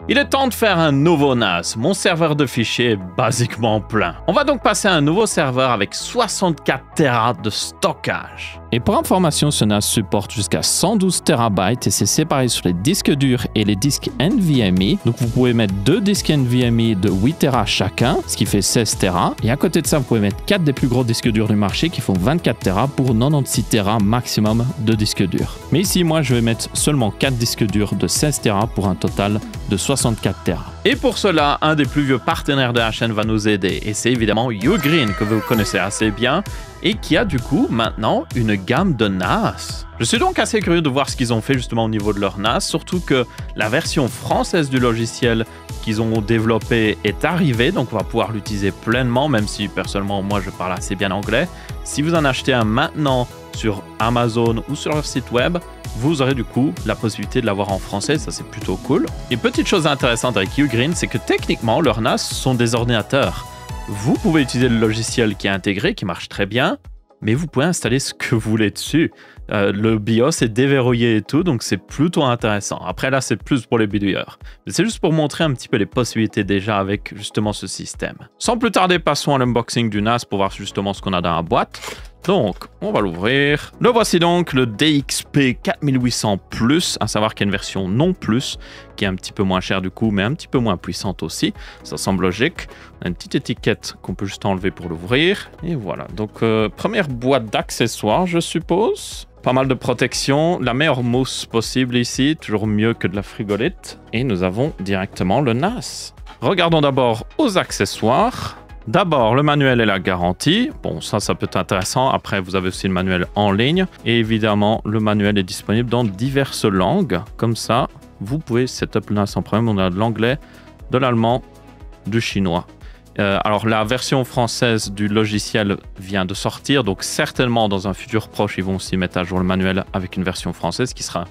Il est temps de faire un nouveau NAS. Mon serveur de fichiers est basiquement plein. On va donc passer à un nouveau serveur avec 64 Tera de stockage. Et pour information, ce NAS supporte jusqu'à 112 TB et c'est séparé sur les disques durs et les disques NVMe. Donc vous pouvez mettre 2 disques NVMe de 8 Tera chacun, ce qui fait 16 Tera. Et à côté de ça, vous pouvez mettre 4 des plus gros disques durs du marché qui font 24 Tera pour 96 Tera maximum de disques durs. Mais ici, moi, je vais mettre seulement 4 disques durs de 16 Tera pour un total de 64 Tera. Et pour cela, un des plus vieux partenaires de la chaîne va nous aider. Et c'est évidemment Ugreen, que vous connaissez assez bien, et qui a du coup maintenant une gamme de NAS. Je suis donc assez curieux de voir ce qu'ils ont fait justement au niveau de leur NAS, surtout que la version française du logiciel qu'ils ont développé est arrivée, donc on va pouvoir l'utiliser pleinement, même si personnellement moi je parle assez bien anglais. Si vous en achetez un maintenant sur Amazon ou sur leur site web, vous aurez du coup la possibilité de l'avoir en français, ça c'est plutôt cool. Et petite chose intéressante avec Ugreen, c'est que techniquement leurs NAS sont des ordinateurs. Vous pouvez utiliser le logiciel qui est intégré, qui marche très bien, mais vous pouvez installer ce que vous voulez dessus. Le BIOS est déverrouillé et tout, donc c'est plutôt intéressant. Après là, c'est plus pour les bidouilleurs. Mais c'est juste pour montrer un petit peu les possibilités déjà avec justement ce système. Sans plus tarder, passons à l'unboxing du NAS pour voir justement ce qu'on a dans la boîte. Donc, on va l'ouvrir. Le voici donc, le DXP 4800 Plus, à savoir qu'il y a une version non plus, qui est un petit peu moins chère du coup, mais un petit peu moins puissante aussi. Ça semble logique. On a une petite étiquette qu'on peut juste enlever pour l'ouvrir. Et voilà, donc première boîte d'accessoires, je suppose. Pas mal de protection, la meilleure mousse possible ici, toujours mieux que de la frigolite. Et nous avons directement le NAS. Regardons d'abord aux accessoires. D'abord, le manuel et la garantie. Bon, ça peut être intéressant. Après, vous avez aussi le manuel en ligne. Et évidemment, le manuel est disponible dans diverses langues. Comme ça, vous pouvez setup le NAS sans problème. On a de l'anglais, de l'allemand, du chinois. Alors, la version française du logiciel vient de sortir. Donc, certainement, dans un futur proche, ils vont aussi mettre à jour le manuel avec une version française qui sera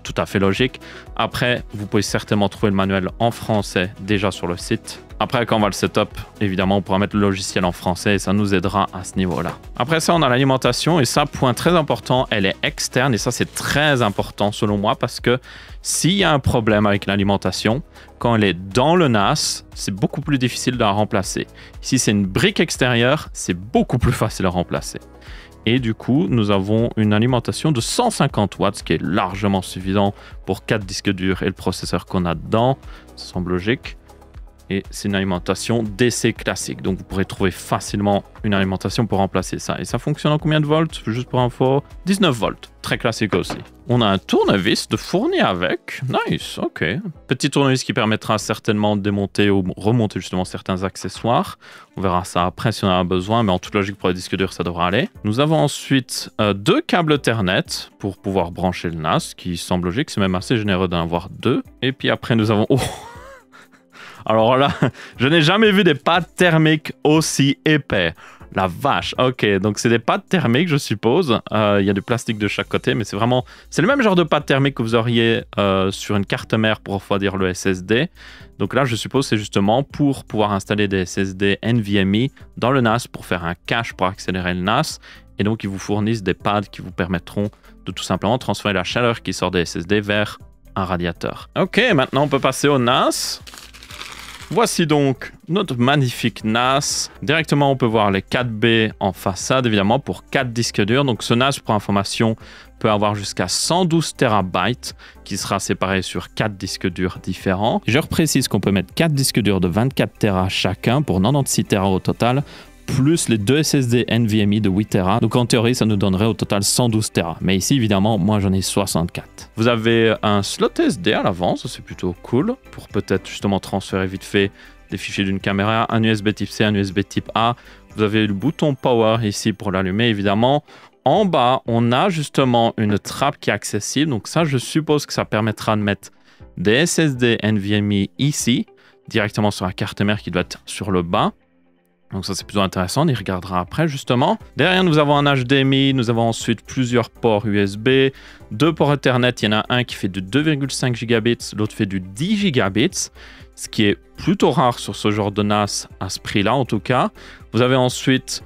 tout à fait logique. Après, vous pouvez certainement trouver le manuel en français déjà sur le site. Après, quand on va le setup, évidemment, on pourra mettre le logiciel en français et ça nous aidera à ce niveau-là. Après ça, on a l'alimentation et ça, point très important, elle est externe et ça, c'est très important selon moi parce que s'il y a un problème avec l'alimentation, quand elle est dans le NAS, c'est beaucoup plus difficile de la remplacer. Si c'est une brique extérieure, c'est beaucoup plus facile à remplacer. Et du coup, nous avons une alimentation de 150 watts, ce qui est largement suffisant pour 4 disques durs et le processeur qu'on a dedans. Ça semble logique. Et c'est une alimentation DC classique. Donc, vous pourrez trouver facilement une alimentation pour remplacer ça. Et ça fonctionne en combien de volts? Juste pour info, 19 volts. Très classique aussi. On a un tournevis de fourni avec. Nice, ok. Petit tournevis qui permettra certainement de démonter ou remonter justement certains accessoires. On verra ça après si on en a besoin, mais en toute logique pour les disques durs, ça devrait aller. Nous avons ensuite 2 câbles Ethernet pour pouvoir brancher le NAS, qui semble logique. C'est même assez généreux d'en avoir 2. Et puis après, nous avons... Oh, alors là, je n'ai jamais vu des pads thermiques aussi épais. La vache, ok, donc c'est des pads thermiques, je suppose. Il y a du plastique de chaque côté, mais c'est vraiment... C'est le même genre de pads thermiques que vous auriez sur une carte mère pour refroidir le SSD. Donc là, je suppose c'est justement pour pouvoir installer des SSD NVMe dans le NAS pour faire un cache pour accélérer le NAS. Et donc, ils vous fournissent des pads qui vous permettront de tout simplement transférer la chaleur qui sort des SSD vers un radiateur. Ok, maintenant on peut passer au NAS. Voici donc notre magnifique NAS. Directement, on peut voir les 4B en façade, évidemment, pour 4 disques durs. Donc, ce NAS, pour information, peut avoir jusqu'à 112 TB qui sera séparé sur 4 disques durs différents. Je reprécise qu'on peut mettre 4 disques durs de 24 Tera chacun pour 96 Tera au total, plus les 2 SSD NVMe de 8 Tera. Donc en théorie, ça nous donnerait au total 112 Tera. Mais ici, évidemment, moi j'en ai 64. Vous avez un slot SD à l'avant, ça c'est plutôt cool, pour peut-être justement transférer vite fait des fichiers d'une caméra, un USB type C, un USB type A. Vous avez le bouton Power ici pour l'allumer, évidemment. En bas, on a justement une trappe qui est accessible. Donc ça, je suppose que ça permettra de mettre des SSD NVMe ici, directement sur la carte mère qui doit être sur le bas. Donc ça, c'est plutôt intéressant, on y regardera après, justement. Derrière, nous avons un HDMI, nous avons ensuite plusieurs ports USB, 2 ports Ethernet, il y en a un qui fait du 2,5 gigabits, l'autre fait du 10 gigabits, ce qui est plutôt rare sur ce genre de NAS, à ce prix-là en tout cas. Vous avez ensuite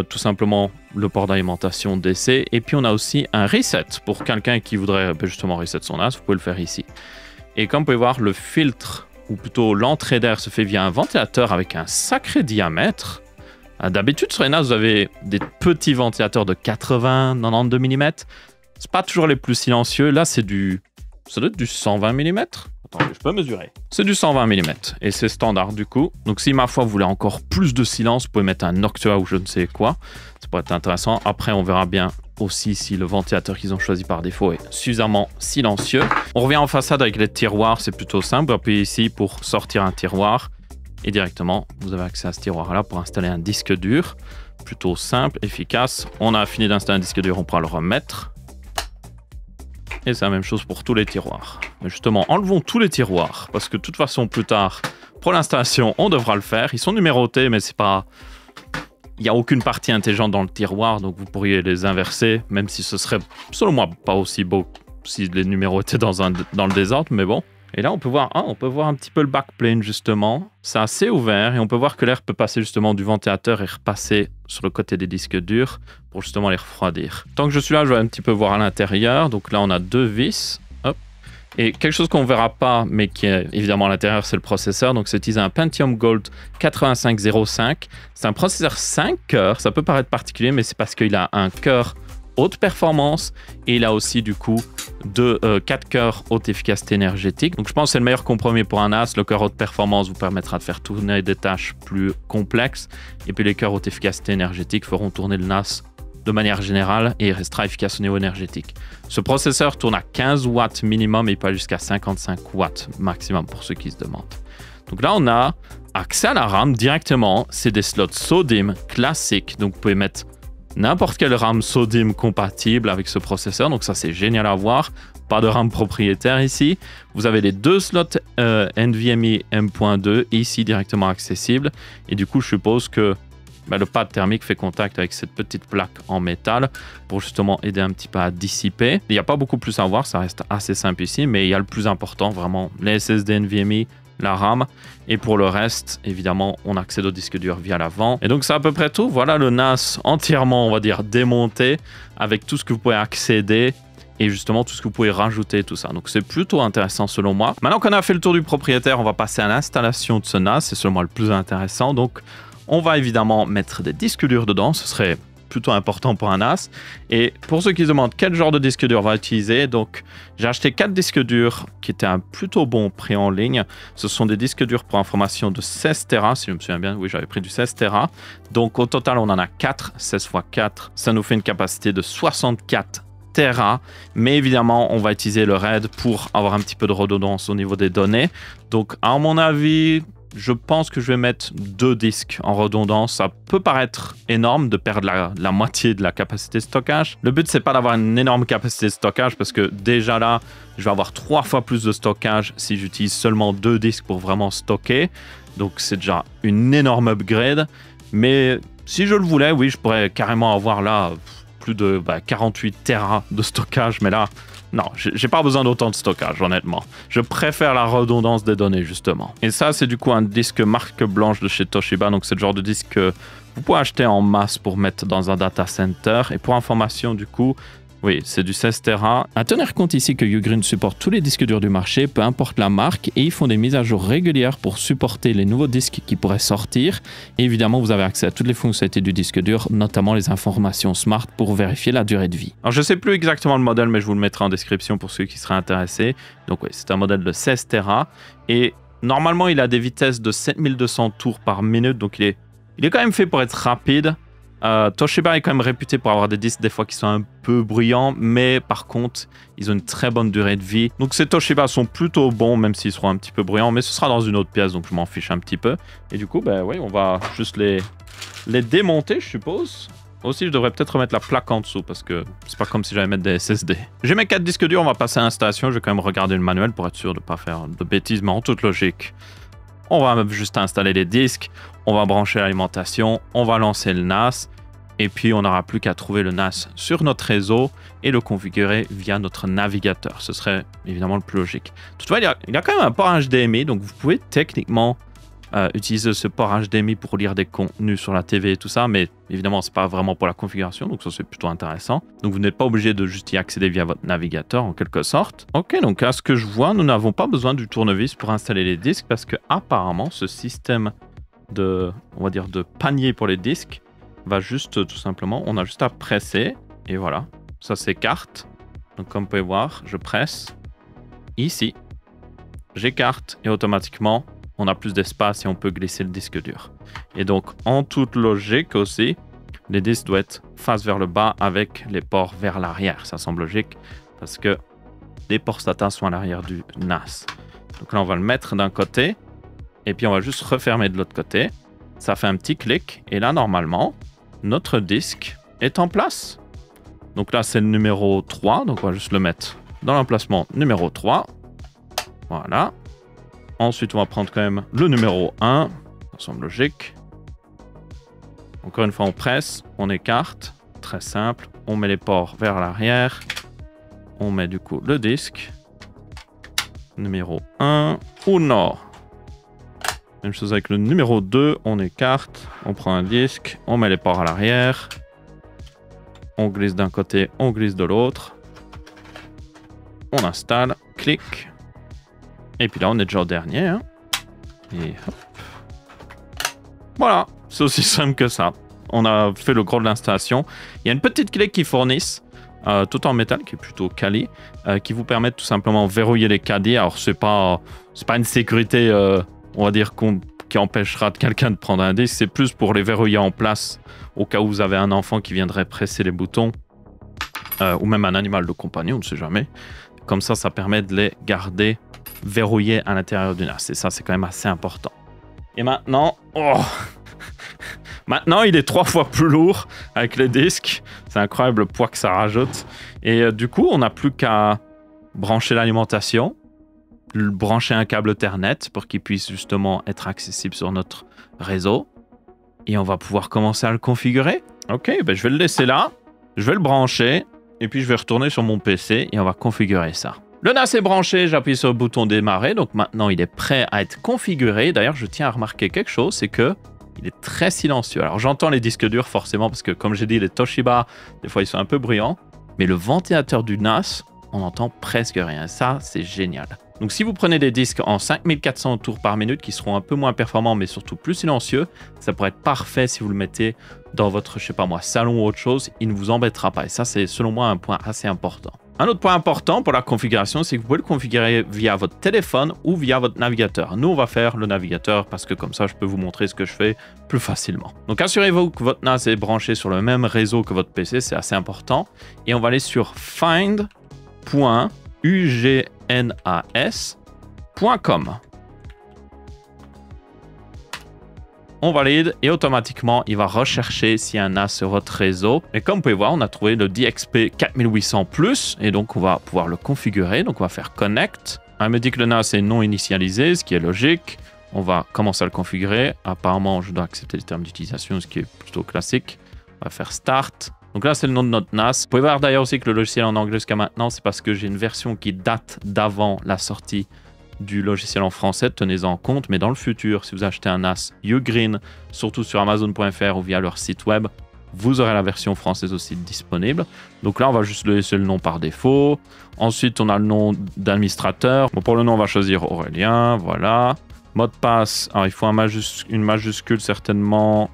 tout simplement le port d'alimentation DC, et puis on a aussi un reset, pour quelqu'un qui voudrait justement reset son NAS, vous pouvez le faire ici. Et comme vous pouvez voir, le filtre ou plutôt l'entrée d'air se fait via un ventilateur avec un sacré diamètre. D'habitude, sur les NAS, vous avez des petits ventilateurs de 80-92 mm. C'est pas toujours les plus silencieux. Là, ça doit être du 120 mm. Attendez, je peux mesurer. C'est du 120 mm et c'est standard du coup. Donc si ma foi vous voulez encore plus de silence, vous pouvez mettre un Noctua ou je ne sais quoi. Ça pourrait être intéressant. Après, on verra bien aussi si le ventilateur qu'ils ont choisi par défaut est suffisamment silencieux. On revient en façade avec les tiroirs, c'est plutôt simple. Vous appuyez ici pour sortir un tiroir et directement, vous avez accès à ce tiroir-là pour installer un disque dur. Plutôt simple, efficace. On a fini d'installer un disque dur, on pourra le remettre. Et c'est la même chose pour tous les tiroirs. Mais justement, enlevons tous les tiroirs, parce que de toute façon, plus tard, pour l'installation, on devra le faire. Ils sont numérotés, mais c'est pas... Il n'y a aucune partie intelligente dans le tiroir, donc vous pourriez les inverser, même si ce serait, selon moi, pas aussi beau si les numéros étaient dans le désordre, mais bon. Et là, on peut voir un petit peu le backplane, justement. C'est assez ouvert, et on peut voir que l'air peut passer justement du ventilateur et repasser sur le côté des disques durs pour justement les refroidir. Tant que je suis là, je vais un petit peu voir à l'intérieur. Donc là, on a 2 vis. Hop. Et quelque chose qu'on ne verra pas, mais qui est évidemment à l'intérieur, c'est le processeur. Donc, c'est utilisé un Pentium Gold 8505. C'est un processeur 5 cœurs. Ça peut paraître particulier, mais c'est parce qu'il a un cœur haute performance et il a aussi du coup 4 cœurs haute efficacité énergétique. Donc je pense que c'est le meilleur compromis pour un NAS. Le cœur haute performance vous permettra de faire tourner des tâches plus complexes et puis les cœurs haute efficacité énergétique feront tourner le NAS de manière générale et il restera efficace au niveau énergétique. Ce processeur tourne à 15 watts minimum et il peut aller jusqu'à 55 watts maximum pour ceux qui se demandent. Donc là on a accès à la RAM directement. C'est des slots SODIMM classiques, donc vous pouvez mettre n'importe quelle RAM SODIMM compatible avec ce processeur, donc ça c'est génial à voir. Pas de RAM propriétaire ici. Vous avez les 2 slots NVMe M.2 ici directement accessibles. Et du coup, je suppose que le pad thermique fait contact avec cette petite plaque en métal pour justement aider un petit peu à dissiper. Il n'y a pas beaucoup plus à voir, ça reste assez simple ici, mais il y a le plus important, vraiment, les SSD NVMe, la RAM, et pour le reste, évidemment, on accède au disque dur via l'avant. Et donc, c'est à peu près tout. Voilà le NAS entièrement, on va dire, démonté, avec tout ce que vous pouvez accéder, et justement, tout ce que vous pouvez rajouter, tout ça. Donc, c'est plutôt intéressant, selon moi. Maintenant qu'on a fait le tour du propriétaire, on va passer à l'installation de ce NAS. C'est selon moi le plus intéressant. Donc, on va évidemment mettre des disques durs dedans. Ce serait plutôt important pour un NAS. Et pour ceux qui se demandent quel genre de disque dur on va utiliser, donc j'ai acheté 4 disques durs qui étaient à un plutôt bon prix en ligne. Ce sont des disques durs pour information de 16 Tera, si je me souviens bien. Oui, j'avais pris du 16 Tera. Donc au total, on en a 4, 16 x 4. Ça nous fait une capacité de 64 Tera. Mais évidemment, on va utiliser le RAID pour avoir un petit peu de redondance au niveau des données. Donc à mon avis, je pense que je vais mettre 2 disques en redondance. Ça peut paraître énorme de perdre la moitié de la capacité de stockage. Le but, c'est pas d'avoir une énorme capacité de stockage parce que déjà là, je vais avoir 3 fois plus de stockage si j'utilise seulement 2 disques pour vraiment stocker. Donc, c'est déjà une énorme upgrade. Mais si je le voulais, oui, je pourrais carrément avoir là plus de 48 Tera de stockage. Mais là, non, j'ai pas besoin d'autant de stockage, honnêtement. Je préfère la redondance des données, justement. Et ça, c'est du coup un disque marque blanche de chez Toshiba. Donc, c'est le genre de disque que vous pouvez acheter en masse pour mettre dans un data center. Et pour information, du coup, oui, c'est du 16 Tera. À tenir compte ici que Ugreen supporte tous les disques durs du marché, peu importe la marque, et ils font des mises à jour régulières pour supporter les nouveaux disques qui pourraient sortir. Et évidemment, vous avez accès à toutes les fonctionnalités du disque dur, notamment les informations smart pour vérifier la durée de vie. Alors, je ne sais plus exactement le modèle, mais je vous le mettrai en description pour ceux qui seraient intéressés. Donc oui, c'est un modèle de 16 Tera. Et normalement, il a des vitesses de 7200 tours par minute, donc il est quand même fait pour être rapide. Toshiba est quand même réputé pour avoir des disques des fois qui sont un peu bruyants, mais par contre, ils ont une très bonne durée de vie. Donc ces Toshiba sont plutôt bons, même s'ils seront un petit peu bruyants, mais ce sera dans une autre pièce, donc je m'en fiche un petit peu. Et du coup, oui, on va juste les démonter, je suppose. Aussi, je devrais peut-être remettre la plaque en dessous, parce que c'est pas comme si j'allais mettre des SSD. J'ai mes 4 disques durs, on va passer à l'installation. Je vais quand même regarder le manuel pour être sûr de ne pas faire de bêtises, mais en toute logique. On va juste installer les disques, on va brancher l'alimentation, on va lancer le NAS et puis on n'aura plus qu'à trouver le NAS sur notre réseau et le configurer via notre navigateur. Ce serait évidemment le plus logique. Toutefois, il y a quand même un port HDMI, donc vous pouvez techniquement utiliser ce port HDMI pour lire des contenus sur la TV et tout ça, mais évidemment, c'est pas vraiment pour la configuration, donc ça c'est plutôt intéressant. Donc vous n'êtes pas obligé de juste y accéder via votre navigateur en quelque sorte. Ok, donc à ce que je vois, nous n'avons pas besoin du tournevis pour installer les disques parce que apparemment ce système de, on va dire, de panier pour les disques va juste tout simplement, on a juste à presser et voilà, ça s'écarte. Donc comme vous pouvez voir, je presse ici, j'écarte et automatiquement on a plus d'espace et on peut glisser le disque dur. Et donc en toute logique aussi, les disques doivent être face vers le bas avec les ports vers l'arrière. Ça semble logique parce que les ports SATA sont à l'arrière du NAS. Donc là on va le mettre d'un côté et puis on va juste refermer de l'autre côté. Ça fait un petit clic et là normalement notre disque est en place. Donc là c'est le numéro 3, donc on va juste le mettre dans l'emplacement numéro 3. Voilà. Ensuite, on va prendre quand même le numéro 1. Ça semble logique. Encore une fois, on presse, on écarte. Très simple. On met les ports vers l'arrière. On met du coup le disque. Numéro 1. Uno. Même chose avec le numéro 2. On écarte. On prend un disque. On met les ports à l'arrière. On glisse d'un côté, on glisse de l'autre. On installe. Clic. Et puis là, on est déjà au dernier. Hein. Et hop. Voilà, c'est aussi simple que ça. On a fait le gros de l'installation. Il y a une petite clé qu'ils fournissent, tout en métal, qui est plutôt quali, qui vous permet de tout simplement verrouiller les caddies. Alors, c'est pas une sécurité, on va dire, qui empêchera quelqu'un de prendre un disque. C'est plus pour les verrouiller en place, au cas où vous avez un enfant qui viendrait presser les boutons, ou même un animal de compagnie, on ne sait jamais. Comme ça permet de les garder verrouillé à l'intérieur du NAS. Et ça, c'est quand même assez important. Et maintenant, maintenant, il est 3 fois plus lourd avec les disques. C'est incroyable le poids que ça rajoute. Et du coup, on n'a plus qu'à brancher l'alimentation, brancher un câble Ethernet pour qu'il puisse justement être accessible sur notre réseau. Et on va pouvoir commencer à le configurer. Ok, ben je vais le laisser là. Je vais le brancher. Et puis, je vais retourner sur mon PC et on va configurer ça. Le NAS est branché, j'appuie sur le bouton démarrer, donc maintenant il est prêt à être configuré. D'ailleurs, je tiens à remarquer quelque chose, c'est que il est très silencieux. Alors j'entends les disques durs forcément, parce que comme j'ai dit, les Toshiba, des fois ils sont un peu bruyants, mais le ventilateur du NAS, on n'entend presque rien. Ça, c'est génial. Donc si vous prenez des disques en 5400 tours par minute, qui seront un peu moins performants, mais surtout plus silencieux, ça pourrait être parfait si vous le mettez dans votre, je sais pas moi, salon ou autre chose, il ne vous embêtera pas. Et ça, c'est selon moi un point assez important. Un autre point important pour la configuration, c'est que vous pouvez le configurer via votre téléphone ou via votre navigateur. Nous, on va faire le navigateur parce que comme ça, je peux vous montrer ce que je fais plus facilement. Donc, assurez-vous que votre NAS est branché sur le même réseau que votre PC, c'est assez important. Et on va aller sur find.ugnas.com. On valide et automatiquement, il va rechercher s'il y a un NAS sur votre réseau. Et comme vous pouvez voir, on a trouvé le DXP 4800+, et donc on va pouvoir le configurer. Donc on va faire Connect. Elle me dit que le NAS est non initialisé, ce qui est logique. On va commencer à le configurer. Apparemment, je dois accepter les termes d'utilisation, ce qui est plutôt classique. On va faire Start. Donc là, c'est le nom de notre NAS. Vous pouvez voir d'ailleurs aussi que le logiciel en anglais jusqu'à maintenant, c'est parce que j'ai une version qui date d'avant la sortie du logiciel en français, tenez-en compte, mais dans le futur, si vous achetez un NAS Ugreen, surtout sur Amazon.fr ou via leur site web, vous aurez la version française aussi disponible. Donc là, on va juste laisser le nom par défaut. Ensuite, on a le nom d'administrateur. Bon, pour le nom, on va choisir Aurélien, voilà. Mot de passe, alors il faut une majuscule certainement,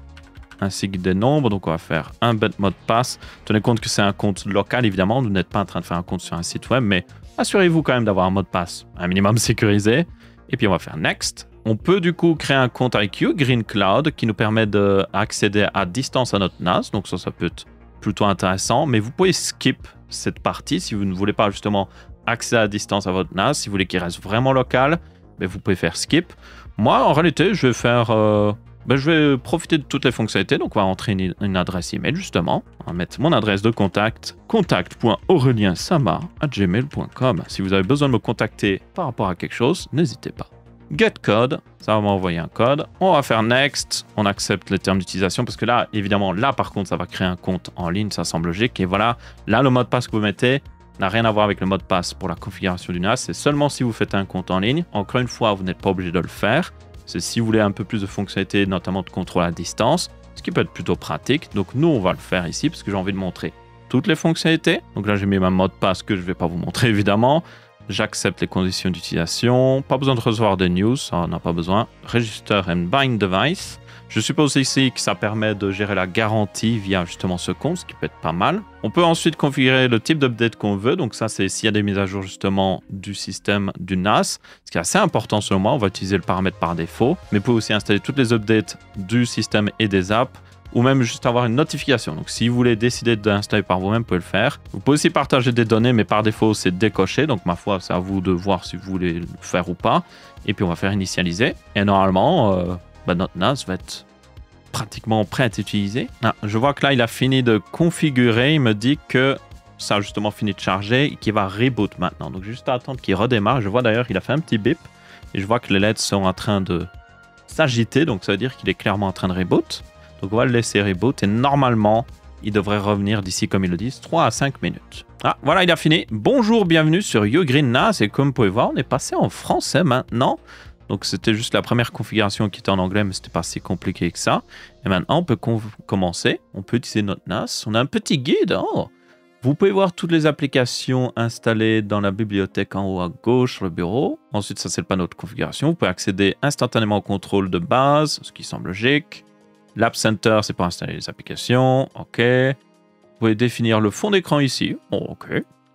ainsi que des nombres, donc on va faire un bête mot de passe. Tenez compte que c'est un compte local, évidemment, vous n'êtes pas en train de faire un compte sur un site web, mais assurez-vous quand même d'avoir un mot de passe un minimum sécurisé. Et puis on va faire Next. On peut du coup créer un compte avec Ugreen Cloud qui nous permet d'accéder à distance à notre NAS. Donc ça peut être plutôt intéressant. Mais vous pouvez skip cette partie si vous ne voulez pas justement accéder à distance à votre NAS. Si vous voulez qu'il reste vraiment local, mais vous pouvez faire skip. Moi, en réalité, je vais faire... je vais profiter de toutes les fonctionnalités. Donc, on va entrer une adresse email, justement. On va mettre mon adresse de contact, contact.aureliensama@gmail.com. Si vous avez besoin de me contacter par rapport à quelque chose, n'hésitez pas. Get code, ça va m'envoyer un code. On va faire Next. On accepte les termes d'utilisation parce que là, évidemment, là, par contre, ça va créer un compte en ligne. Ça semble logique. Et voilà, là, le mot de passe que vous mettez n'a rien à voir avec le mot de passe pour la configuration du NAS. C'est seulement si vous faites un compte en ligne. Encore une fois, vous n'êtes pas obligé de le faire. C'est si vous voulez un peu plus de fonctionnalités, notamment de contrôle à distance, ce qui peut être plutôt pratique. Donc nous, on va le faire ici parce que j'ai envie de montrer toutes les fonctionnalités. Donc là, j'ai mis ma mot de passe que je ne vais pas vous montrer évidemment. J'accepte les conditions d'utilisation. Pas besoin de recevoir de news, ça on n'a pas besoin. Register and bind device. Je suppose ici que ça permet de gérer la garantie via justement ce compte, ce qui peut être pas mal. On peut ensuite configurer le type d'update qu'on veut. Donc ça, c'est s'il y a des mises à jour justement du système du NAS. Ce qui est assez important selon moi. On va utiliser le paramètre par défaut. Mais vous pouvez aussi installer toutes les updates du système et des apps. Ou même juste avoir une notification. Donc si vous voulez décider d'installer par vous-même, vous pouvez le faire. Vous pouvez aussi partager des données, mais par défaut, c'est décoché. Donc ma foi, c'est à vous de voir si vous voulez le faire ou pas. Et puis on va faire initialiser. Et normalement, notre NAS va être pratiquement prêt à être utilisé. Ah, je vois que là, il a fini de configurer. Il me dit que ça a justement fini de charger et qu'il va reboot maintenant. Donc juste à attendre qu'il redémarre. Je vois d'ailleurs qu'il a fait un petit bip. Et je vois que les LED sont en train de s'agiter. Donc ça veut dire qu'il est clairement en train de reboot. Donc on va le laisser reboot et normalement, il devrait revenir d'ici, comme ils le disent, 3 à 5 minutes. Ah, voilà, il a fini. Bonjour, bienvenue sur Ugreen NAS. Et comme vous pouvez voir, on est passé en français maintenant. Donc c'était juste la première configuration qui était en anglais, mais c'était pas si compliqué que ça. Et maintenant, on peut commencer. On peut utiliser notre NAS. On a un petit guide. Oh. Vous pouvez voir toutes les applications installées dans la bibliothèque en haut à gauche sur le bureau. Ensuite, ça c'est le panneau de configuration. Vous pouvez accéder instantanément au contrôle de base, ce qui semble logique. L'App Center, c'est pour installer les applications. OK. Vous pouvez définir le fond d'écran ici. Oh, OK.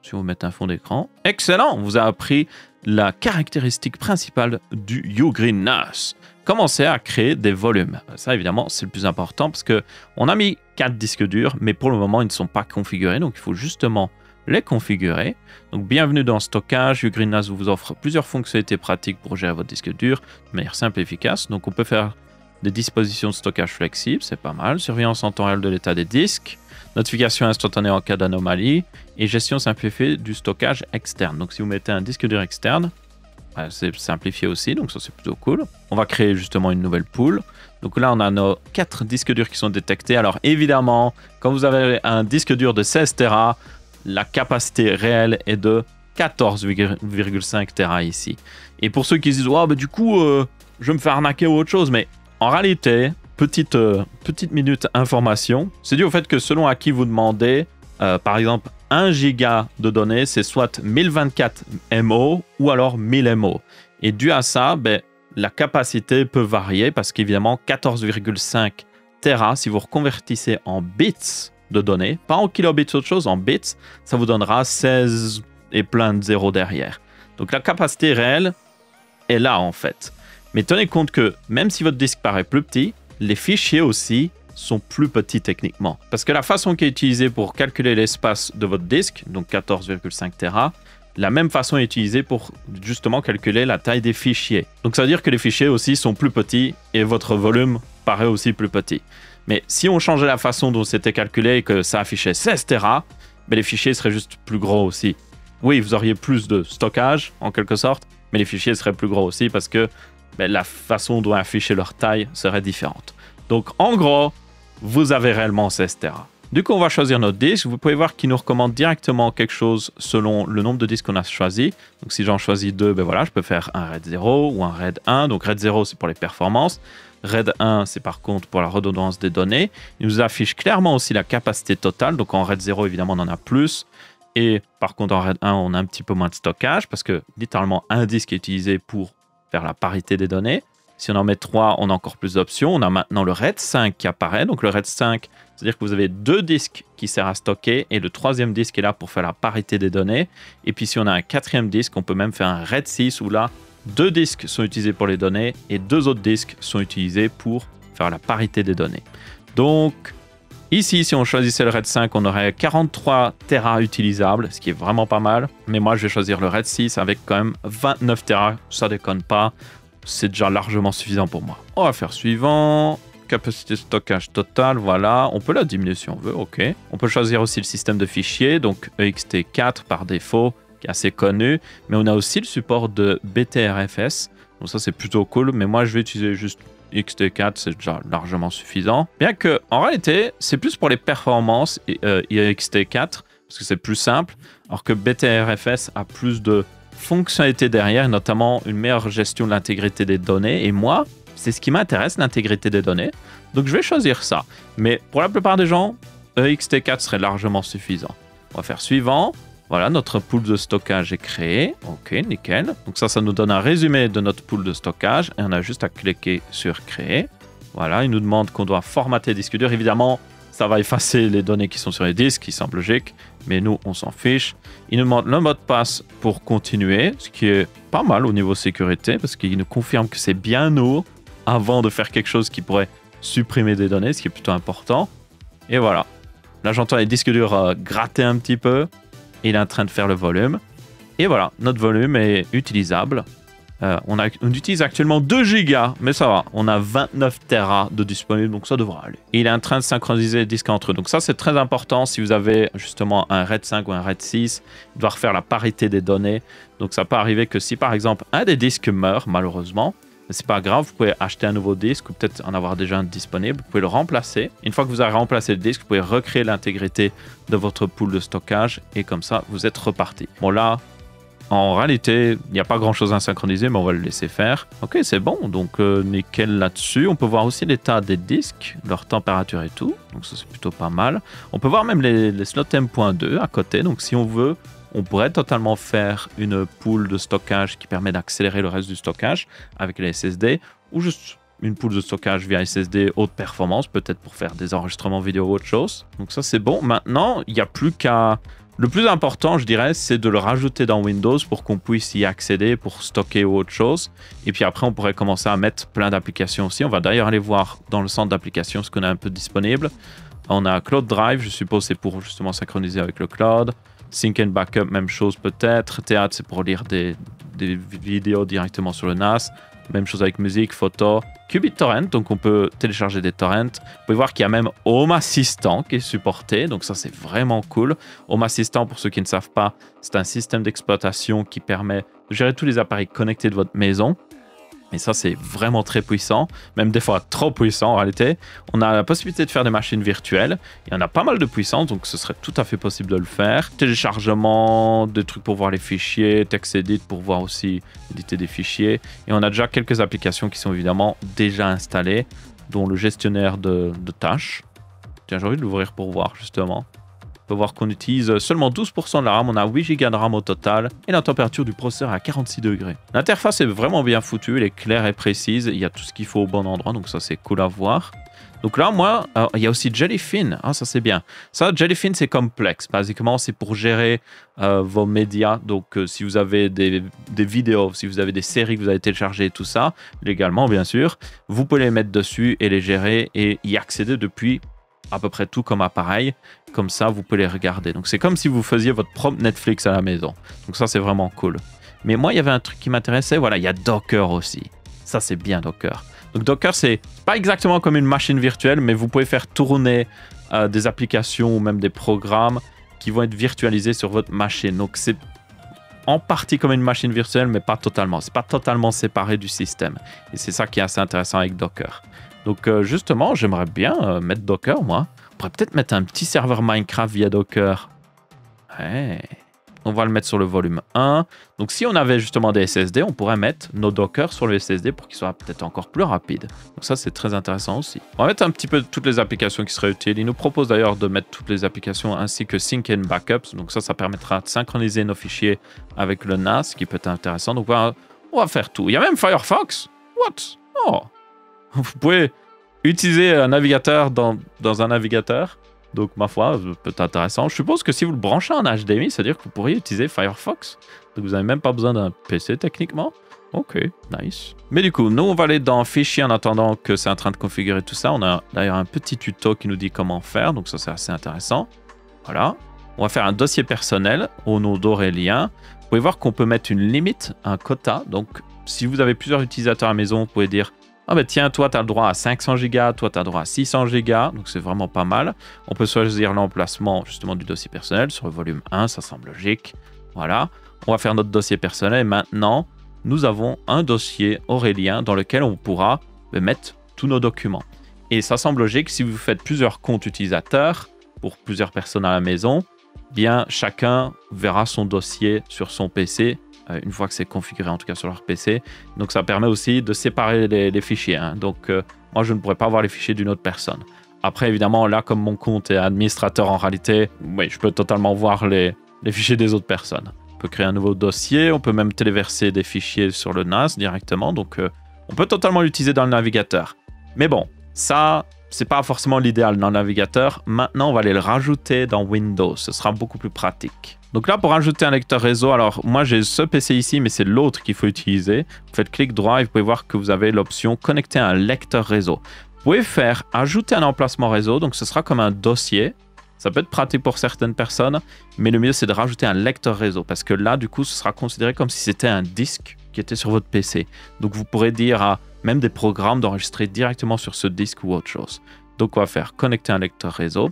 Si vous mettez un fond d'écran. Excellent. On vous a appris la caractéristique principale du Ugreen NAS. Commencez à créer des volumes. Ça, évidemment, c'est le plus important parce qu'on a mis 4 disques durs, mais pour le moment, ils ne sont pas configurés. Donc, il faut justement les configurer. Donc, bienvenue dans Stockage. Ugreen NAS vous offre plusieurs fonctionnalités pratiques pour gérer votre disque dur de manière simple et efficace. Donc, on peut faire des dispositions de stockage flexibles, c'est pas mal. Surveillance en temps réel de l'état des disques. Notification instantanée en cas d'anomalie. Et gestion simplifiée du stockage externe. Donc, si vous mettez un disque dur externe, c'est simplifié aussi, donc ça c'est plutôt cool. On va créer justement une nouvelle pool. Donc là, on a nos 4 disques durs qui sont détectés. Alors évidemment, quand vous avez un disque dur de 16 Tera, la capacité réelle est de 14,5 Tera ici. Et pour ceux qui se disent, oh, bah, du coup, je vais me faire arnaquer ou autre chose, mais en réalité, petite minute information, c'est dû au fait que selon à qui vous demandez, par exemple, 1 giga de données, c'est soit 1024 MO ou alors 1000 MO. Et dû à ça, la capacité peut varier parce qu'évidemment, 14,5 Tera, si vous reconvertissez en bits de données, pas en kilobits autre chose, en bits, ça vous donnera 16 et plein de zéros derrière. Donc la capacité réelle est là en fait. Mais tenez compte que même si votre disque paraît plus petit, les fichiers aussi sont plus petits techniquement. Parce que la façon qui est utilisée pour calculer l'espace de votre disque, donc 14,5 Tera, la même façon est utilisée pour justement calculer la taille des fichiers. Donc ça veut dire que les fichiers aussi sont plus petits et votre volume paraît aussi plus petit. Mais si on changeait la façon dont c'était calculé et que ça affichait 16 Tera, les fichiers seraient juste plus gros aussi. Oui, vous auriez plus de stockage en quelque sorte, mais les fichiers seraient plus gros aussi parce que la façon dont afficher leur taille serait différente. Donc en gros, vous avez réellement 16 Tera. Du coup, on va choisir notre disque. Vous pouvez voir qu'il nous recommande directement quelque chose selon le nombre de disques qu'on a choisi. Donc si j'en choisis 2, voilà, je peux faire un RAID 0 ou un RAID 1. Donc RAID 0, c'est pour les performances. RAID 1, c'est par contre pour la redondance des données. Il nous affiche clairement aussi la capacité totale. Donc en RAID 0, évidemment, on en a plus. Et par contre, en RAID 1, on a un petit peu moins de stockage parce que littéralement, un disque est utilisé pour faire la parité des données. Si on en met 3, on a encore plus d'options. On a maintenant le RAID 5 qui apparaît. Donc le RAID 5, c'est-à-dire que vous avez 2 disques qui servent à stocker et le 3e disque est là pour faire la parité des données. Et puis si on a un 4e disque, on peut même faire un RAID 6 où là, 2 disques sont utilisés pour les données et 2 autres disques sont utilisés pour faire la parité des données. Donc ici, si on choisissait le RAID 5, on aurait 43 Tera utilisables, ce qui est vraiment pas mal. Mais moi, je vais choisir le RAID 6 avec quand même 29 Tera. Ça déconne pas. C'est déjà largement suffisant pour moi. On va faire suivant. Capacité de stockage totale, voilà. On peut la diminuer si on veut, ok. On peut choisir aussi le système de fichiers, donc EXT4 par défaut, qui est assez connu. Mais on a aussi le support de BTRFS. Donc ça, c'est plutôt cool. Mais moi, je vais utiliser juste EXT4, c'est déjà largement suffisant. Bien que, en réalité, c'est plus pour les performances EXT4, parce que c'est plus simple. Alors que BTRFS a plus de fonctionnalités derrière, notamment une meilleure gestion de l'intégrité des données. Et moi, c'est ce qui m'intéresse, l'intégrité des données. Donc je vais choisir ça. Mais pour la plupart des gens, EXT4 serait largement suffisant. On va faire suivant. Voilà, notre pool de stockage est créé. Ok, nickel. Donc ça nous donne un résumé de notre pool de stockage. Et on a juste à cliquer sur créer. Voilà, il nous demande qu'on doit formater le disque dur. Évidemment, ça va effacer les données qui sont sur les disques, qui semble logique. Mais nous, on s'en fiche. Il nous demande le mot de passe pour continuer, ce qui est pas mal au niveau sécurité, parce qu'il nous confirme que c'est bien nous avant de faire quelque chose qui pourrait supprimer des données, ce qui est plutôt important. Et voilà. Là, j'entends les disques durs gratter un petit peu. Il est en train de faire le volume. Et voilà, notre volume est utilisable. On utilise actuellement 2 gigas, mais ça va. On a 29 Tera de disponible, donc ça devrait aller. Et il est en train de synchroniser les disques entre eux. Donc ça, c'est très important si vous avez justement un RAID 5 ou un RAID 6. Il doit refaire la parité des données. Donc ça peut arriver que si par exemple un des disques meurt, malheureusement, c'est pas grave, vous pouvez acheter un nouveau disque ou peut-être en avoir déjà un disponible. Vous pouvez le remplacer. Une fois que vous avez remplacé le disque, vous pouvez recréer l'intégrité de votre pool de stockage et comme ça, vous êtes reparti. Bon là, en réalité, il n'y a pas grand-chose à synchroniser, mais on va le laisser faire. Ok, c'est bon, donc nickel là-dessus. On peut voir aussi l'état des disques, leur température et tout. Donc ça, c'est plutôt pas mal. On peut voir même les slots M.2 à côté. Donc si on veut, on pourrait totalement faire une pool de stockage qui permet d'accélérer le reste du stockage avec les SSD ou juste une pool de stockage via SSD haute performance, peut-être pour faire des enregistrements vidéo ou autre chose. Donc ça, c'est bon. Maintenant, il n'y a plus qu'à... Le plus important, je dirais, c'est de le rajouter dans Windows pour qu'on puisse y accéder pour stocker ou autre chose. Et puis après, on pourrait commencer à mettre plein d'applications aussi. On va d'ailleurs aller voir dans le centre d'applications ce qu'on a un peu disponible. On a Cloud Drive, je suppose c'est pour justement synchroniser avec le cloud. Sync and Backup, même chose peut-être. Théâtre, c'est pour lire des vidéos directement sur le NAS. Même chose avec musique, photo. QBitTorrent, donc on peut télécharger des torrents. Vous pouvez voir qu'il y a même Home Assistant qui est supporté, donc ça c'est vraiment cool. Home Assistant, pour ceux qui ne savent pas, c'est un système d'exploitation qui permet de gérer tous les appareils connectés de votre maison. Et ça, c'est vraiment très puissant, même des fois trop puissant en réalité. On a la possibilité de faire des machines virtuelles. Il y en a pas mal de puissance, donc ce serait tout à fait possible de le faire. Téléchargement, des trucs pour voir les fichiers, TextEdit pour voir aussi éditer des fichiers. Et on a déjà quelques applications qui sont évidemment déjà installées, dont le gestionnaire de tâches. Tiens, j'ai envie de l'ouvrir pour voir justement. On peut voir qu'on utilise seulement 12% de la RAM, on a 8 Go de RAM au total et la température du processeur est à 46 degrés. L'interface est vraiment bien foutue, elle est claire et précise, il y a tout ce qu'il faut au bon endroit, donc ça c'est cool à voir. Donc là, moi, il y a aussi Jellyfin, ah, ça c'est bien. Ça, Jellyfin c'est complexe, basiquement c'est pour gérer vos médias, donc si vous avez des vidéos, si vous avez des séries que vous avez téléchargées et tout ça, légalement bien sûr, vous pouvez les mettre dessus et les gérer et y accéder depuis à peu près tout comme appareil, comme ça vous pouvez les regarder. Donc c'est comme si vous faisiez votre propre Netflix à la maison. Donc ça c'est vraiment cool. Mais moi il y avait un truc qui m'intéressait, voilà, il y a Docker aussi. Ça c'est bien Docker. Donc Docker c'est pas exactement comme une machine virtuelle, mais vous pouvez faire tourner des applications ou même des programmes qui vont être virtualisés sur votre machine. Donc c'est en partie comme une machine virtuelle, mais pas totalement. C'est pas totalement séparé du système. Et c'est ça qui est assez intéressant avec Docker. Donc justement, j'aimerais bien mettre Docker, moi. On pourrait peut-être mettre un petit serveur Minecraft via Docker. Ouais. On va le mettre sur le volume 1. Donc si on avait justement des SSD, on pourrait mettre nos Docker sur le SSD pour qu'ils soient peut-être encore plus rapides. Donc ça, c'est très intéressant aussi. On va mettre un petit peu toutes les applications qui seraient utiles. Il nous propose d'ailleurs de mettre toutes les applications ainsi que Sync and Backups. Donc ça permettra de synchroniser nos fichiers avec le NAS, ce qui peut être intéressant. Donc on va faire tout. Il y a même Firefox. What? Oh. Vous pouvez utiliser un navigateur dans un navigateur. Donc, ma foi, ça peut être intéressant. Je suppose que si vous le branchez en HDMI, c'est-à-dire que vous pourriez utiliser Firefox. Donc, vous n'avez même pas besoin d'un PC techniquement. Ok, nice. Mais du coup, nous, on va aller dans Fichier en attendant que c'est en train de configurer tout ça. On a d'ailleurs un petit tuto qui nous dit comment faire. Donc, ça, c'est assez intéressant. Voilà. On va faire un dossier personnel au nom d'Aurélien. Vous pouvez voir qu'on peut mettre une limite, un quota. Donc, si vous avez plusieurs utilisateurs à la maison, vous pouvez dire... Ah ben tiens, toi tu as le droit à 500 Go, toi tu as le droit à 600 Go, donc c'est vraiment pas mal. On peut choisir l'emplacement justement du dossier personnel sur le volume 1, ça semble logique. Voilà, on va faire notre dossier personnel et maintenant nous avons un dossier Aurélien dans lequel on pourra mettre tous nos documents. Et ça semble logique, si vous faites plusieurs comptes utilisateurs pour plusieurs personnes à la maison, bien chacun verra son dossier sur son PC une fois que c'est configuré, en tout cas sur leur PC. Donc ça permet aussi de séparer les fichiers. Hein. Donc moi, je ne pourrais pas voir les fichiers d'une autre personne. Après, évidemment, là, comme mon compte est administrateur en réalité, oui, je peux totalement voir les fichiers des autres personnes. On peut créer un nouveau dossier, on peut même téléverser des fichiers sur le NAS directement. Donc on peut totalement l'utiliser dans le navigateur. Mais bon, ça, c'est pas forcément l'idéal dans le navigateur. Maintenant, on va aller le rajouter dans Windows. Ce sera beaucoup plus pratique. Donc là, pour rajouter un lecteur réseau, alors moi j'ai ce PC ici, mais c'est l'autre qu'il faut utiliser. Vous faites clic droit et vous pouvez voir que vous avez l'option connecter un lecteur réseau. Vous pouvez faire ajouter un emplacement réseau, donc ce sera comme un dossier. Ça peut être pratique pour certaines personnes, mais le mieux c'est de rajouter un lecteur réseau parce que là, du coup, ce sera considéré comme si c'était un disque qui était sur votre PC. Donc vous pourrez dire à même des programmes d'enregistrer directement sur ce disque ou autre chose. Donc on va faire connecter un lecteur réseau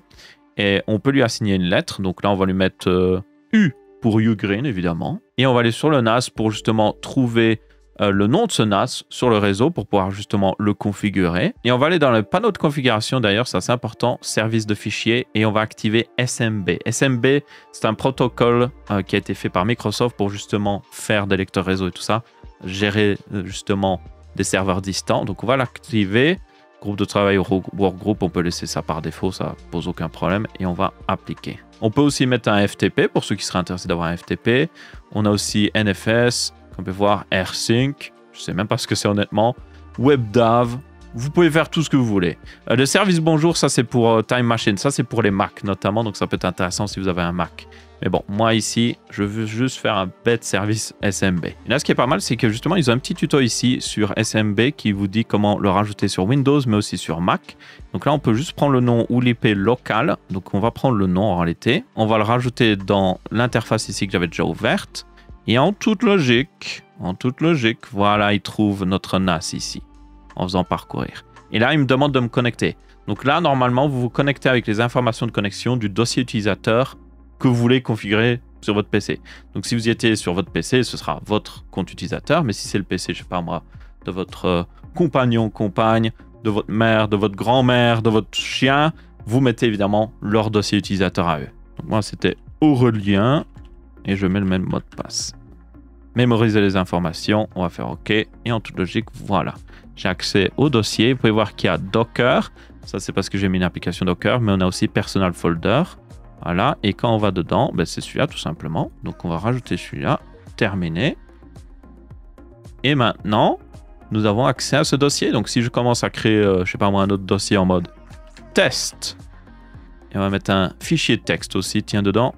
et on peut lui assigner une lettre. Donc là, on va lui mettre U pour Ugreen, évidemment. Et on va aller sur le NAS pour justement trouver le nom de ce NAS sur le réseau pour pouvoir justement le configurer. Et on va aller dans le panneau de configuration, d'ailleurs, ça c'est important, service de fichiers, et on va activer SMB. SMB, c'est un protocole qui a été fait par Microsoft pour justement faire des lecteurs réseau et tout ça, gérer justement des serveurs distants. Donc on va l'activer. Groupe de travail ou workgroup, on peut laisser ça par défaut, ça pose aucun problème, et on va appliquer. On peut aussi mettre un FTP pour ceux qui seraient intéressés d'avoir un FTP. On a aussi NFS, on peut voir AirSync, je ne sais même pas ce que c'est honnêtement, WebDAV, vous pouvez faire tout ce que vous voulez. Le service bonjour, ça c'est pour Time Machine, ça c'est pour les Mac notamment, donc ça peut être intéressant si vous avez un Mac. Mais bon, moi ici, je veux juste faire un bête service SMB. Et là, ce qui est pas mal, c'est que justement, ils ont un petit tuto ici sur SMB qui vous dit comment le rajouter sur Windows, mais aussi sur Mac. Donc là, on peut juste prendre le nom ou l'IP local. Donc on va prendre le nom en réalité. On va le rajouter dans l'interface ici que j'avais déjà ouverte. Et en toute logique, voilà, il trouve notre NAS ici, en faisant parcourir. Et là, il me demande de me connecter. Donc là, normalement, vous vous connectez avec les informations de connexion du dossier utilisateur que vous voulez configurer sur votre PC. Donc si vous y étiez sur votre PC, ce sera votre compte utilisateur, mais si c'est le PC, je sais pas moi, de votre compagnon, compagne, de votre mère, de votre grand-mère, de votre chien, vous mettez évidemment leur dossier utilisateur à eux. Donc moi, c'était Aurélien, et je mets le même mot de passe. Mémoriser les informations, on va faire OK, et en toute logique, voilà. J'ai accès au dossier, vous pouvez voir qu'il y a Docker, ça c'est parce que j'ai mis une application Docker, mais on a aussi Personal Folder. Voilà, et quand on va dedans, ben c'est celui-là tout simplement. Donc on va rajouter celui-là, terminé. Et maintenant, nous avons accès à ce dossier. Donc si je commence à créer, je sais pas moi, un autre dossier en mode test, et on va mettre un fichier texte aussi, tiens dedans.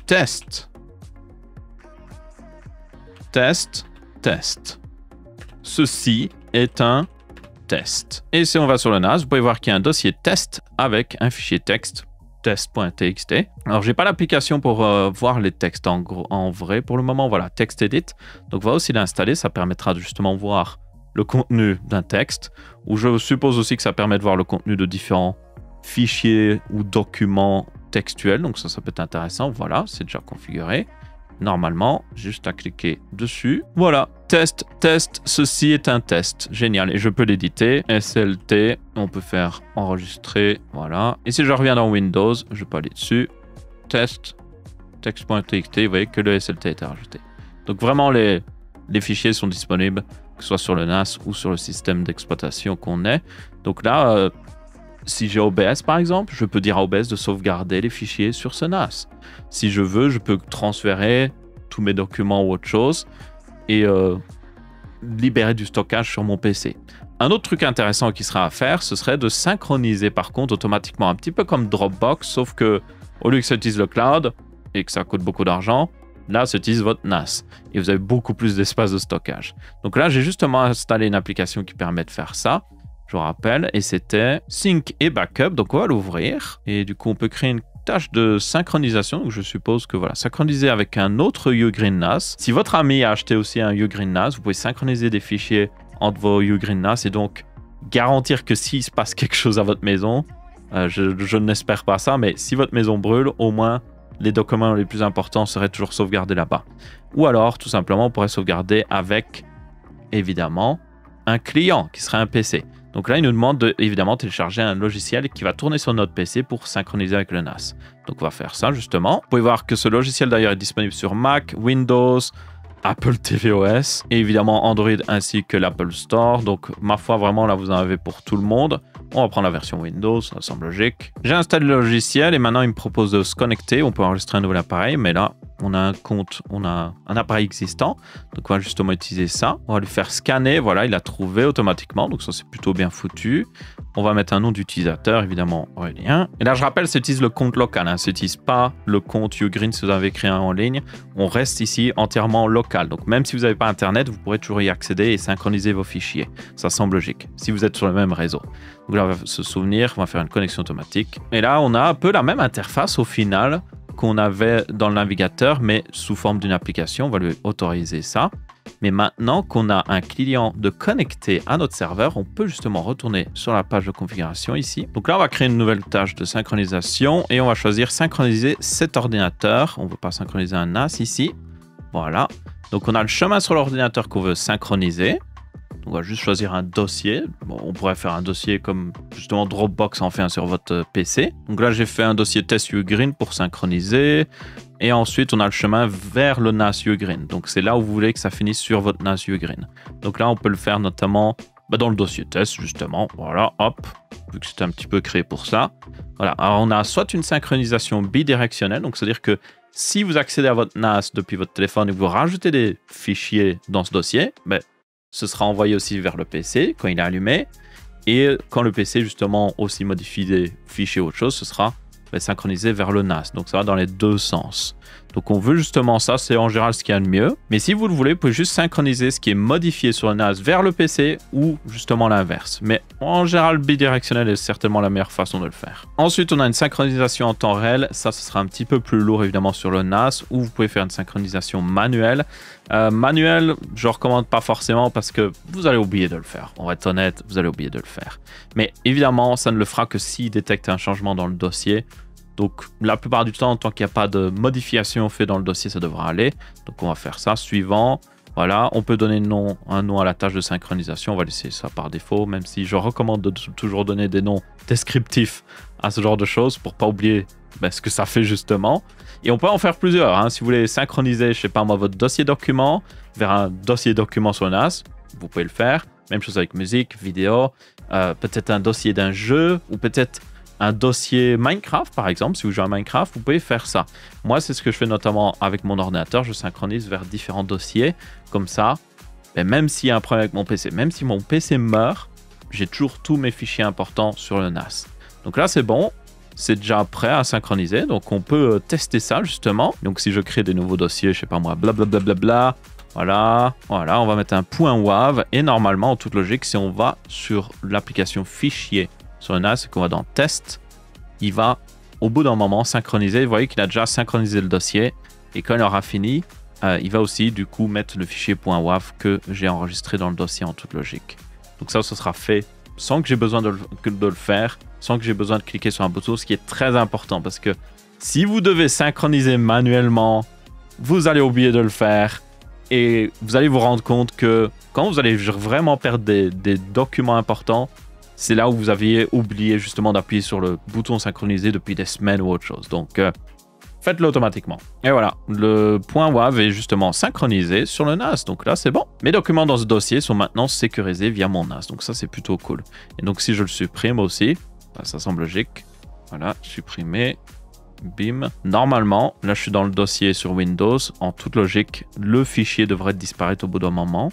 Test. Test, test. Ceci est un test. Et si on va sur le NAS, vous pouvez voir qu'il y a un dossier test avec un fichier texte, test.txt. Alors, j'ai pas l'application pour voir les textes en vrai pour le moment. Voilà, TextEdit. Donc, on va aussi l'installer. Ça permettra de justement voir le contenu d'un texte, ou je suppose aussi que ça permet de voir le contenu de différents fichiers ou documents textuels. Donc, ça peut être intéressant. Voilà, c'est déjà configuré. Normalement, juste à cliquer dessus. Voilà, test, ceci est un test. Génial, et je peux l'éditer. SLT, on peut faire enregistrer, voilà. Et si je reviens dans Windows, je peux aller dessus. Test, text.txt, vous voyez que le SLT a été rajouté. Donc vraiment, les fichiers sont disponibles, que ce soit sur le NAS ou sur le système d'exploitation qu'on ait. Donc là, si j'ai OBS par exemple, je peux dire à OBS de sauvegarder les fichiers sur ce NAS. Si je veux, je peux transférer tous mes documents ou autre chose et libérer du stockage sur mon PC. Un autre truc intéressant qui sera à faire, ce serait de synchroniser par contre automatiquement, un petit peu comme Dropbox, sauf que au lieu que ça utilise le cloud et que ça coûte beaucoup d'argent, là, ça utilise votre NAS et vous avez beaucoup plus d'espace de stockage. Donc là, j'ai justement installé une application qui permet de faire ça. Je vous rappelle, et c'était Sync et Backup. Donc, on va l'ouvrir. Et du coup, on peut créer une tâche de synchronisation. Donc, je suppose que voilà, synchroniser avec un autre Ugreen NAS. Si votre ami a acheté aussi un Ugreen NAS, vous pouvez synchroniser des fichiers entre vos Ugreen NAS et donc garantir que s'il se passe quelque chose à votre maison, je n'espère pas ça, mais si votre maison brûle, au moins les documents les plus importants seraient toujours sauvegardés là-bas. Ou alors, tout simplement, on pourrait sauvegarder avec, évidemment, un client qui serait un PC. Donc là, il nous demande de, évidemment, télécharger un logiciel qui va tourner sur notre PC pour synchroniser avec le NAS. Donc on va faire ça justement. Vous pouvez voir que ce logiciel d'ailleurs est disponible sur Mac, Windows, Apple tvOS et évidemment Android ainsi que l'Apple Store. Donc ma foi, vraiment là vous en avez pour tout le monde. On va prendre la version Windows, ça semble logique. J'ai installé le logiciel et maintenant il me propose de se connecter. On peut enregistrer un nouvel appareil, mais là on a un compte, on a un appareil existant. Donc on va justement utiliser ça. On va lui faire scanner, voilà, il a trouvé automatiquement. Donc ça c'est plutôt bien foutu. On va mettre un nom d'utilisateur, évidemment Aurélien. Et là je rappelle, ça utilise le compte local, hein. Ça n'utilise pas le compte Ugreen si vous avez créé un en ligne. On reste ici entièrement local. Donc même si vous n'avez pas internet, vous pourrez toujours y accéder et synchroniser vos fichiers. Ça semble logique, si vous êtes sur le même réseau. Donc là on va se souvenir, on va faire une connexion automatique. Et là on a un peu la même interface au final qu'on avait dans le navigateur, mais sous forme d'une application. On va lui autoriser ça. Mais maintenant qu'on a un client de connecter à notre serveur, on peut justement retourner sur la page de configuration ici. Donc là, on va créer une nouvelle tâche de synchronisation et on va choisir synchroniser cet ordinateur. On ne veut pas synchroniser un NAS ici. Voilà. Donc on a le chemin sur l'ordinateur qu'on veut synchroniser. On va juste choisir un dossier. Bon, on pourrait faire un dossier comme justement Dropbox en fait un sur votre PC. Donc là, j'ai fait un dossier test Ugreen pour synchroniser. Et ensuite, on a le chemin vers le NAS Ugreen. Donc c'est là où vous voulez que ça finisse sur votre NAS Ugreen. Donc là, on peut le faire notamment dans le dossier test justement. Voilà, hop, vu que c'était un petit peu créé pour ça. Voilà, alors on a soit une synchronisation bidirectionnelle. Donc c'est-à-dire que si vous accédez à votre NAS depuis votre téléphone et que vous rajoutez des fichiers dans ce dossier, ce sera envoyé aussi vers le PC quand il est allumé. Et quand le PC, justement, aussi modifie des fichiers ou autre chose, ce sera synchronisé vers le NAS. Donc, ça va dans les deux sens. Donc, on veut justement ça. C'est en général ce qu'il y a de mieux. Mais si vous le voulez, vous pouvez juste synchroniser ce qui est modifié sur le NAS vers le PC ou justement l'inverse. Mais en général, bidirectionnel est certainement la meilleure façon de le faire. Ensuite, on a une synchronisation en temps réel. Ça, ce sera un petit peu plus lourd, évidemment, sur le NAS. Ou vous pouvez faire une synchronisation manuelle. Manuel, je ne recommande pas forcément parce que vous allez oublier de le faire. On va être honnête, vous allez oublier de le faire. Mais évidemment, ça ne le fera que s'il détecte un changement dans le dossier. Donc, la plupart du temps, tant qu'il n'y a pas de modification faite dans le dossier, ça devra aller. Donc, on va faire ça. Suivant. Voilà, on peut donner un nom à la tâche de synchronisation. On va laisser ça par défaut, même si je recommande de toujours donner des noms descriptifs à ce genre de choses pour ne pas oublier ce que ça fait justement. Et on peut en faire plusieurs. Hein. Si vous voulez synchroniser, je sais pas moi, votre dossier document vers un dossier document sur NAS, vous pouvez le faire. Même chose avec musique, vidéo, peut-être un dossier d'un jeu ou peut-être un dossier Minecraft, par exemple. Si vous jouez à Minecraft, vous pouvez faire ça. Moi, c'est ce que je fais notamment avec mon ordinateur. Je synchronise vers différents dossiers. Comme ça, même s'il y a un problème avec mon PC, même si mon PC meurt, j'ai toujours tous mes fichiers importants sur le NAS. Donc là, c'est bon. C'est déjà prêt à synchroniser. Donc, on peut tester ça, justement. Donc, si je crée des nouveaux dossiers, je sais pas moi, blablabla. Voilà, on va mettre un .wav. Et normalement, en toute logique, si on va sur l'application fichier sur le NAS et qu'on va dans test, il va au bout d'un moment synchroniser. Vous voyez qu'il a déjà synchronisé le dossier et quand il aura fini, il va aussi du coup mettre le fichier .wav que j'ai enregistré dans le dossier en toute logique. Donc ça, ce sera fait sans que j'ai besoin de le faire, sans que j'ai besoin de cliquer sur un bouton, ce qui est très important parce que si vous devez synchroniser manuellement, vous allez oublier de le faire et vous allez vous rendre compte que quand vous allez vraiment perdre des documents importants, c'est là où vous aviez oublié justement d'appuyer sur le bouton synchroniser depuis des semaines ou autre chose. Donc, faites-le automatiquement. Et voilà, le .wav est justement synchronisé sur le NAS. Donc là, c'est bon. Mes documents dans ce dossier sont maintenant sécurisés via mon NAS. Donc ça, c'est plutôt cool. Et donc, si je le supprime aussi, ça semble logique. Voilà, supprimer. Bim. Normalement, là, je suis dans le dossier sur Windows. En toute logique, le fichier devrait disparaître au bout d'un moment.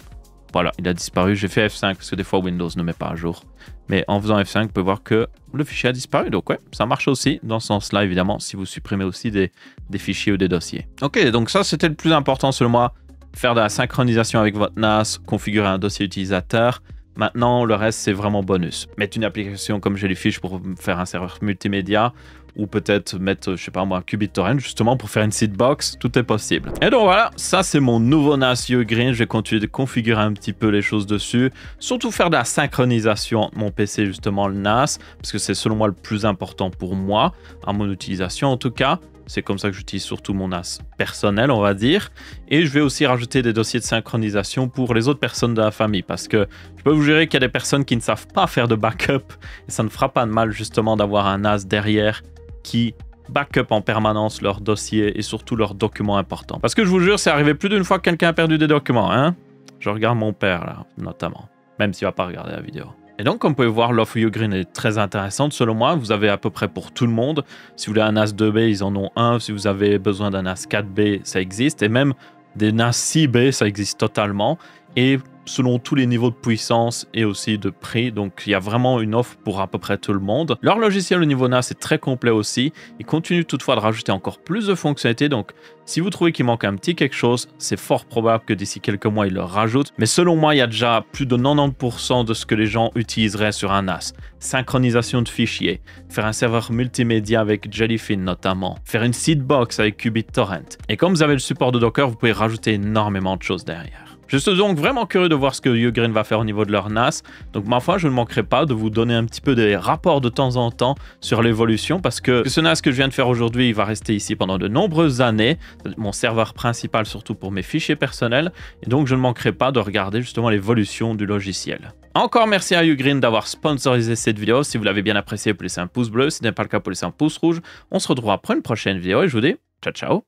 Voilà, il a disparu. J'ai fait F5 parce que des fois Windows ne met pas à jour. Mais en faisant F5, vous pouvez voir que le fichier a disparu. Donc ouais, ça marche aussi dans ce sens-là, évidemment, si vous supprimez aussi des fichiers ou des dossiers. Ok, donc ça, c'était le plus important selon moi. Faire de la synchronisation avec votre NAS, configurer un dossier utilisateur. Maintenant, le reste, c'est vraiment bonus. Mettre une application comme Jellyfish pour faire un serveur multimédia ou peut-être mettre, je sais pas moi, QBitTorrent justement pour faire une seedbox, tout est possible. Et donc voilà, ça c'est mon nouveau NAS Ugreen. Je vais continuer de configurer un petit peu les choses dessus, surtout faire de la synchronisation entre mon PC justement le NAS, parce que c'est selon moi le plus important pour moi, à mon utilisation en tout cas. C'est comme ça que j'utilise surtout mon NAS personnel, on va dire. Et je vais aussi rajouter des dossiers de synchronisation pour les autres personnes de la famille. Parce que je peux vous jurer qu'il y a des personnes qui ne savent pas faire de backup. Et ça ne fera pas de mal justement d'avoir un NAS derrière qui backup en permanence leurs dossiers et surtout leurs documents importants. Parce que je vous jure, c'est arrivé plus d'une fois que quelqu'un a perdu des documents. Hein? Je regarde mon père là, notamment. Même s'il ne va pas regarder la vidéo. Et donc, comme vous pouvez voir, l'offre Ugreen est très intéressante. Selon moi, vous avez à peu près pour tout le monde. Si vous voulez un NAS 2B, ils en ont un. Si vous avez besoin d'un NAS 4B, ça existe. Et même des NAS 6B, ça existe totalement. Et selon tous les niveaux de puissance et aussi de prix. Donc, il y a vraiment une offre pour à peu près tout le monde. Leur logiciel au niveau NAS est très complet aussi. Ils continuent toutefois de rajouter encore plus de fonctionnalités. Donc, si vous trouvez qu'il manque un petit quelque chose, c'est fort probable que d'ici quelques mois, ils le rajoutent. Mais selon moi, il y a déjà plus de 90% de ce que les gens utiliseraient sur un NAS. Synchronisation de fichiers, faire un serveur multimédia avec Jellyfin notamment, faire une seedbox avec QBitTorrent. Et comme vous avez le support de Docker, vous pouvez rajouter énormément de choses derrière. Je suis donc vraiment curieux de voir ce que Ugreen va faire au niveau de leur NAS. Donc ma foi, je ne manquerai pas de vous donner un petit peu des rapports de temps en temps sur l'évolution parce que ce NAS que je viens de faire aujourd'hui, il va rester ici pendant de nombreuses années. Mon serveur principal surtout pour mes fichiers personnels. Et donc je ne manquerai pas de regarder justement l'évolution du logiciel. Encore merci à Ugreen d'avoir sponsorisé cette vidéo. Si vous l'avez bien apprécié, vous pouvez laisser un pouce bleu. Si ce n'est pas le cas, vous pouvez laisser un pouce rouge. On se retrouvera pour une prochaine vidéo et je vous dis ciao ciao.